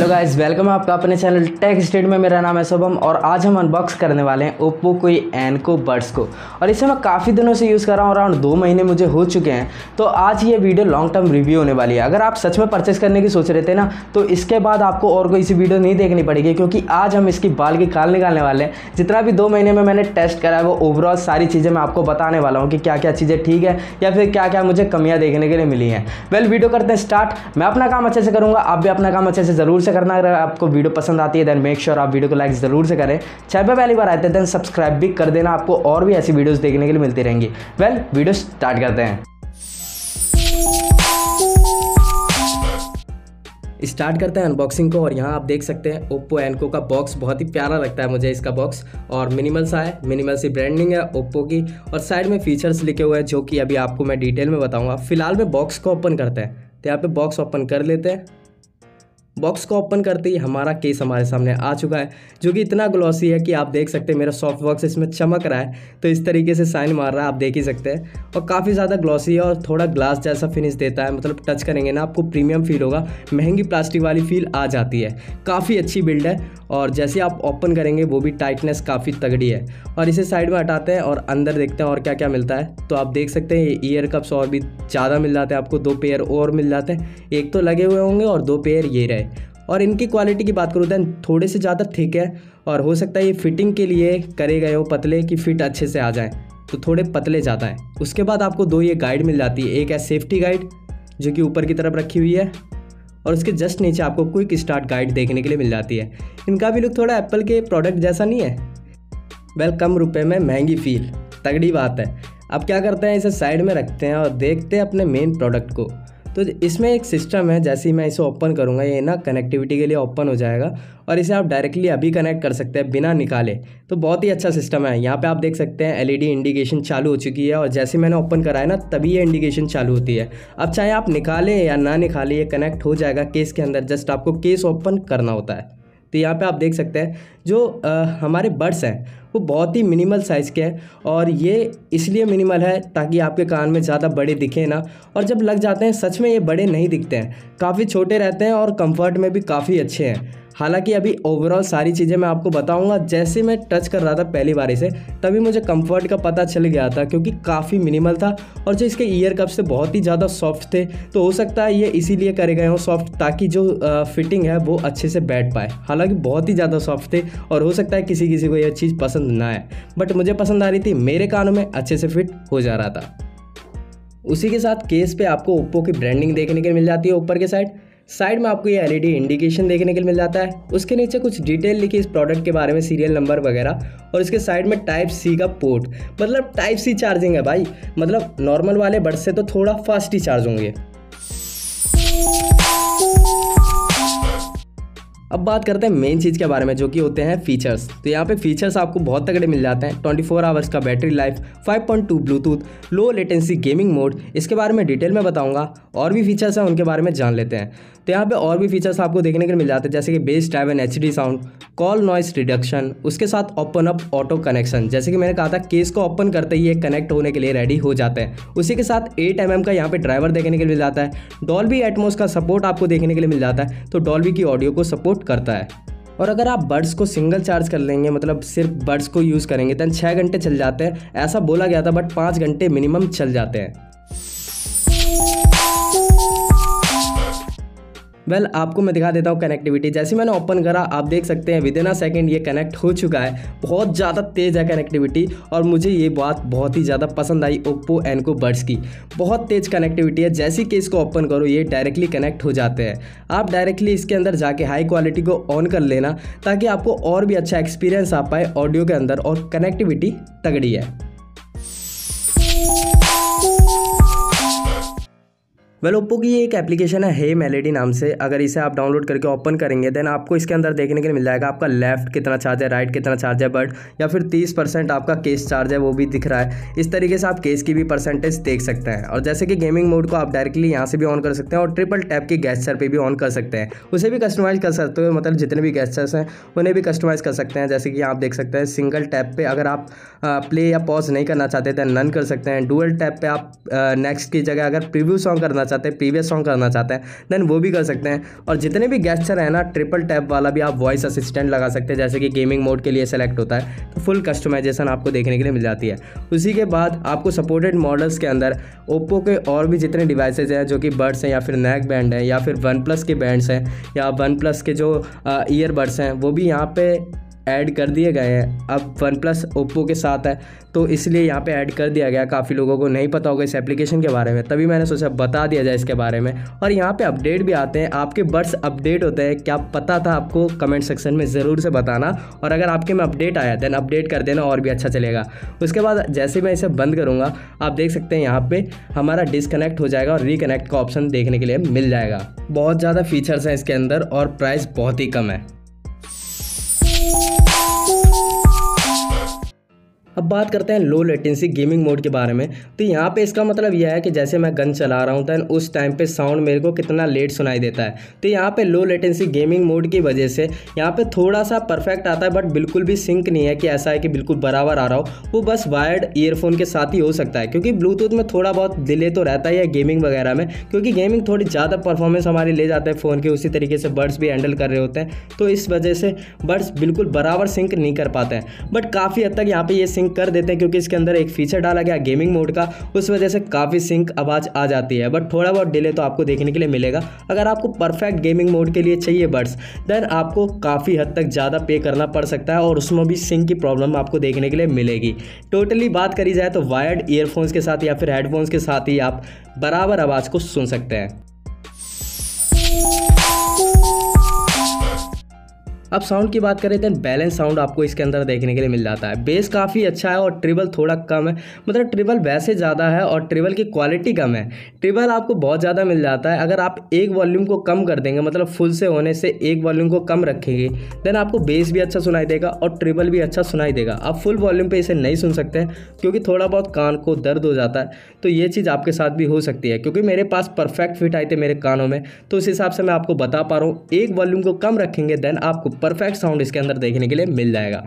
Hello guys, welcome है आपका अपने चैनल टेक स्टेट में। मेरा नाम है शुभम और आज हम अनबॉक्स करने वाले हैं ओप्पो कोई एनको बड्स को। और इसे मैं काफ़ी दिनों से यूज़ कर रहा हूँ, अराउंड 2 महीने मुझे हो चुके हैं। तो आज ये वीडियो लॉन्ग टर्म रिव्यू होने वाली है। अगर आप सच में परचेस करने की सोच रहे थे ना, तो इसके बाद आपको और कोई सी वीडियो नहीं देखनी पड़ेगी, क्योंकि आज हम इसकी बाल की खाल निकालने वाले हैं। जितना भी 2 महीने में मैंने टेस्ट करा है वो ओवरऑल सारी चीज़ें मैं आपको बताने वाला हूँ कि क्या क्या चीज़ें ठीक है या फिर क्या क्या मुझे कमियाँ देखने के लिए मिली हैं। वीडियो करते हैं स्टार्ट। मैं अपना काम अच्छे से करूँगा, आप भी अपना काम अच्छे से ज़रूर से करना। अगर आपको वीडियो पसंद आती है देन मेक श्योर आप वीडियो को लाइक ज़रूर से करें। चैनल पे पहली बार आते हैं देन सब्सक्राइब भी कर देना, आपको और भी ऐसी वीडियोस देखने के लिए मिलती रहेंगी। वीडियो स्टार्ट करते हैं। स्टार्ट करते हैं अनबॉक्सिंग को। और यहाँ आप देख सकते हैं ओप्पो एनको का बॉक्स बहुत ही प्यारा लगता है मुझे इसका बॉक्स, और मिनिमल सा है, मिनिमल सी ब्रांडिंग है ओप्पो की। और साइड में फीचर्स लिखे हुए हैं जो कि अभी आपको मैं डिटेल में बताऊंगा। फिलहाल में बॉक्स को ओपन करते हैं, तो यहाँ पे बॉक्स ओपन कर लेते हैं। बॉक्स को ओपन करते ही हमारा केस हमारे सामने आ चुका है, जो कि इतना ग्लॉसी है कि आप देख सकते हैं मेरा सॉफ्ट बॉक्स इसमें चमक रहा है, तो इस तरीके से साइन मार रहा है, आप देख ही सकते हैं। और काफ़ी ज़्यादा ग्लॉसी है और थोड़ा ग्लास जैसा फिनिश देता है, मतलब टच करेंगे ना आपको प्रीमियम फील होगा, महंगी प्लास्टिक वाली फील आ जाती है। काफ़ी अच्छी बिल्ड है और जैसे आप ओपन करेंगे वो भी टाइटनेस काफ़ी तगड़ी है। और इसे साइड में हटाते हैं और अंदर देखते हैं और क्या क्या मिलता है। तो आप देख सकते हैं ये ईयर कप्स और भी ज़्यादा मिल जाते हैं आपको, 2 पेयर और मिल जाते हैं। एक तो लगे हुए होंगे और 2 पेयर ये रहे। और इनकी क्वालिटी की बात करूँ तो थोड़े से ज़्यादा थिक है, और हो सकता है ये फिटिंग के लिए करे गए हो पतले कि फिट अच्छे से आ जाए, तो थोड़े पतले ज़्यादा हैं। उसके बाद आपको 2 ये गाइड मिल जाती है। एक है सेफ्टी गाइड जो कि ऊपर की तरफ रखी हुई है, और उसके जस्ट नीचे आपको क्विक स्टार्ट गाइड देखने के लिए मिल जाती है। इनका भी लुक थोड़ा एप्पल के प्रोडक्ट जैसा नहीं है। कम रुपए में महंगी फील, तगड़ी बात है। अब क्या करते हैं, इसे साइड में रखते हैं और देखते हैं अपने मेन प्रोडक्ट को। तो इसमें एक सिस्टम है, जैसे ही मैं इसे ओपन करूँगा ये ना कनेक्टिविटी के लिए ओपन हो जाएगा, और इसे आप डायरेक्टली अभी कनेक्ट कर सकते हैं बिना निकाले। तो बहुत ही अच्छा सिस्टम है। यहाँ पे आप देख सकते हैं एलईडी इंडिकेशन चालू हो चुकी है, और जैसे मैंने ओपन करा है ना तभी ये इंडिकेशन चालू होती है। अब चाहे आप निकालें या ना निकालें ये कनेक्ट हो जाएगा केस के अंदर, जस्ट आपको केस ओपन करना होता है। तो यहाँ पे आप देख सकते हैं जो हमारे बड्स हैं वो बहुत ही मिनिमल साइज़ के हैं, और ये इसलिए मिनिमल है ताकि आपके कान में ज़्यादा बड़े दिखे ना। और जब लग जाते हैं सच में ये बड़े नहीं दिखते हैं, काफ़ी छोटे रहते हैं और कंफर्ट में भी काफ़ी अच्छे हैं। हालांकि अभी ओवरऑल सारी चीज़ें मैं आपको बताऊंगा। जैसे मैं टच कर रहा था पहली बार इसे, तभी मुझे कंफर्ट का पता चल गया था, क्योंकि काफ़ी मिनिमल था और जो इसके ईयर कप्स थे बहुत ही ज़्यादा सॉफ्ट थे। तो हो सकता है ये इसीलिए करे गए हों सॉफ्ट, ताकि जो फिटिंग है वो अच्छे से बैठ पाए। हालांकि बहुत ही ज़्यादा सॉफ्ट थे, और हो सकता है किसी किसी को यह चीज़ पसंद ना आए, बट मुझे पसंद आ रही थी, मेरे कानों में अच्छे से फिट हो जा रहा था। उसी के साथ केस पे आपको ओप्पो की ब्रांडिंग देखने के लिए मिल जाती है। ऊपर के साइड में आपको ये एलईडी इंडिकेशन देखने के लिए मिल जाता है। उसके नीचे कुछ डिटेल लिखी इस प्रोडक्ट के बारे में, सीरियल नंबर वगैरह। और इसके साइड में टाइप सी का पोर्ट, मतलब टाइप सी चार्जिंग है भाई, मतलब नॉर्मल वाले बड से तो थोड़ा फास्ट ही चार्ज होंगे। अब बात करते हैं मेन चीज़ के बारे में, जो कि होते हैं फीचर्स। तो यहाँ पे फीचर्स आपको बहुत तगड़े मिल जाते हैं। 24 आवर्स का battery life, 5.2 Bluetooth, low latency gaming mode, इसके बारे में डिटेल में बताऊंगा। और भी फीचर्स हैं उनके बारे में जान लेते हैं। तो यहाँ पे और भी फीचर्स आपको देखने के लिए मिल जाते हैं, जैसे कि base drive and HD sound, call noise reduction, उसके साथ ओपन अप ऑटो कनेक्शन। जैसे कि मैंने कहा था केस को ओपन करते ही ये कनेक्ट होने के लिए रेडी हो जाते हैं। उसी के साथ 8 mm का यहाँ पे ड्राइवर देखने के लिए मिल जाता है। डॉल्बी एटमॉस का सपोर्ट आपको देखने के लिए मिल जाता है, तो डॉल्बी की ऑडियो को सपोर्ट करता है। और अगर आप बड्स को सिंगल चार्ज कर लेंगे, मतलब सिर्फ बड्स को यूज़ करेंगे, तो 6 घंटे चल जाते हैं, ऐसा बोला गया था, बट 5 घंटे मिनिमम चल जाते हैं। आपको मैं दिखा देता हूँ कनेक्टिविटी। जैसे मैंने ओपन करा आप देख सकते हैं विद इन अ सेकेंड ये कनेक्ट हो चुका है। बहुत ज़्यादा तेज़ है कनेक्टिविटी, और मुझे ये बात बहुत ही ज़्यादा पसंद आई ओप्पो एनको बड्स की। बहुत तेज़ कनेक्टिविटी है, जैसे कि इसको ओपन करो ये डायरेक्टली कनेक्ट हो जाते हैं। आप डायरेक्टली इसके अंदर जाके हाई क्वालिटी को ऑन कर लेना, ताकि आपको और भी अच्छा एक्सपीरियंस आ पाए ऑडियो के अंदर, और कनेक्टिविटी तगड़ी है। ओप्पो की ये एक एप्लीकेशन है हे मेलेडी नाम से। अगर इसे आप डाउनलोड करके ओपन करेंगे देन आपको इसके अंदर देखने के लिए मिल जाएगा आपका लेफ्ट कितना चार्ज है, राइट कितना चार्ज है बट, या फिर 30% आपका केस चार्ज है वो भी दिख रहा है। इस तरीके से आप केस की भी परसेंटेज देख सकते हैं। और जैसे कि गेमिंग मोड को आप डायरेक्टली यहाँ से भी ऑन कर सकते हैं, और ट्रिपल टैप की गेस्चर पे भी ऑन कर सकते हैं। उसे भी कस्टमाइज़ कर सकते हो, मतलब जितने भी गेस्चर्स हैं उन्हें भी कस्टमाइज़ कर सकते हैं। जैसे कि आप देख सकते हैं सिंगल टैप पे अगर आप प्ले या पॉज नहीं करना चाहते थे नन कर सकते हैं। डुअल टैप पे आप नेक्स्ट की जगह अगर प्रीव्यू सॉन्ग करना चाहते हैं, प्रीवियस सॉन्ग करना चाहते हैं, देन वो भी कर सकते हैं। और जितने भी गेस्चर है ना, ट्रिपल टैप वाला भी आप वॉइस असिस्टेंट लगा सकते हैं, जैसे कि गेमिंग मोड के लिए सेलेक्ट होता है, तो फुल कस्टमाइजेशन आपको देखने के लिए मिल जाती है। उसी के बाद आपको सपोर्टेड मॉडल्स के अंदर ओप्पो के और भी जितने डिवाइसेज हैं, जो कि बड्स हैं या फिर नेक बैंड है या फिर वन प्लस के बैंड्स हैं या वन प्लस के जो ईयरबड्स हैं, वो भी यहाँ पे ऐड कर दिए गए हैं। अब वन प्लस ओप्पो के साथ है, तो इसलिए यहाँ पे ऐड कर दिया गया। काफ़ी लोगों को नहीं पता होगा इस एप्लीकेशन के बारे में, तभी मैंने सोचा बता दिया जाए इसके बारे में। और यहाँ पे अपडेट भी आते हैं, आपके बड्स अपडेट होते हैं, क्या पता था आपको? कमेंट सेक्शन में ज़रूर से बताना। और अगर आपके में अपडेट आया देन अपडेट कर देना, और भी अच्छा चलेगा। उसके बाद जैसे मैं इसे बंद करूँगा, आप देख सकते हैं यहाँ पे हमारा डिसकनेक्ट हो जाएगा और रिकनेक्ट का ऑप्शन देखने के लिए मिल जाएगा। बहुत ज़्यादा फीचर्स हैं इसके अंदर और प्राइस बहुत ही कम है। अब बात करते हैं लो लेटेंसी गेमिंग मोड के बारे में। तो यहाँ पे इसका मतलब यह है कि जैसे मैं गन चला रहा हूँ तो उस टाइम पे साउंड मेरे को कितना लेट सुनाई देता है। तो यहाँ पे लो लेटेंसी गेमिंग मोड की वजह से यहाँ पे थोड़ा सा परफेक्ट आता है, बट बिल्कुल भी सिंक नहीं है कि ऐसा है कि बिल्कुल बराबर आ रहा हो। वो बस वायर्ड ईयरफोन के साथ ही हो सकता है, क्योंकि ब्लूटूथ में थोड़ा बहुत डिले तो रहता ही है गेमिंग वगैरह में, क्योंकि गेमिंग थोड़ी ज़्यादा परफॉर्मेंस हमारी ले जाता है फ़ोन के, उसी तरीके से बड्स भी हैंडल कर रहे होते हैं, तो इस वजह से बड्स बिल्कुल बराबर सिंक नहीं कर पाते हैं। बट काफ़ी हद तक यहाँ पे ये सिंक कर देते हैं, क्योंकि इसके अंदर एक फीचर डाला गया गेमिंग मोड का, उस वजह से काफ़ी सिंक आवाज़ आ जाती है। बट थोड़ा बहुत डिले तो आपको देखने के लिए मिलेगा। अगर आपको परफेक्ट गेमिंग मोड के लिए चाहिए बड्स, देन आपको काफ़ी हद तक ज़्यादा पे करना पड़ सकता है और उसमें भी सिंक की प्रॉब्लम आपको देखने के लिए मिलेगी। टोटली बात करी जाए तो वायर्ड ईयरफोन्स के साथ या फिर हेडफोन्स के साथ ही आप बराबर आवाज़ को सुन सकते हैं। अब साउंड की बात करें तो बैलेंस साउंड आपको इसके अंदर देखने के लिए मिल जाता है। बेस काफ़ी अच्छा है और ट्रिबल थोड़ा कम है, मतलब ट्रिबल वैसे ज़्यादा है और ट्रिबल की क्वालिटी कम है। ट्रिबल आपको बहुत ज़्यादा मिल जाता है। अगर आप एक वॉल्यूम को कम कर देंगे, मतलब फुल से होने से एक वॉल्यूम को कम रखेंगे, देन आपको बेस भी अच्छा सुनाई देगा और ट्रिबल भी अच्छा सुनाई देगा। आप फुल वॉल्यूम पर इसे नहीं सुन सकते हैं, क्योंकि थोड़ा बहुत कान को दर्द हो जाता है। तो ये चीज़ आपके साथ भी हो सकती है, क्योंकि मेरे पास परफेक्ट फिट आए थे मेरे कानों में, तो उस हिसाब से मैं आपको बता पा रहा हूँ। एक वॉल्यूम को कम रखेंगे देन आपको परफेक्ट साउंड इसके अंदर देखने के लिए मिल जाएगा।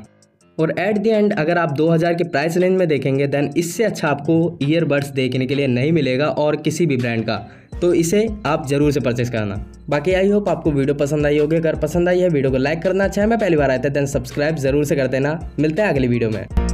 और एट द एंड अगर आप 2000 के प्राइस रेंज में देखेंगे, देन इससे अच्छा आपको ईयरबड्स देखने के लिए नहीं मिलेगा और किसी भी ब्रांड का, तो इसे आप जरूर से परचेस करना। बाकी आई होप आपको वीडियो पसंद आई होगी। अगर पसंद आई है वीडियो को लाइक करना, अच्छा है मैं पहली बार आया था देन सब्सक्राइब जरूर से कर देना। मिलते हैं अगली वीडियो में।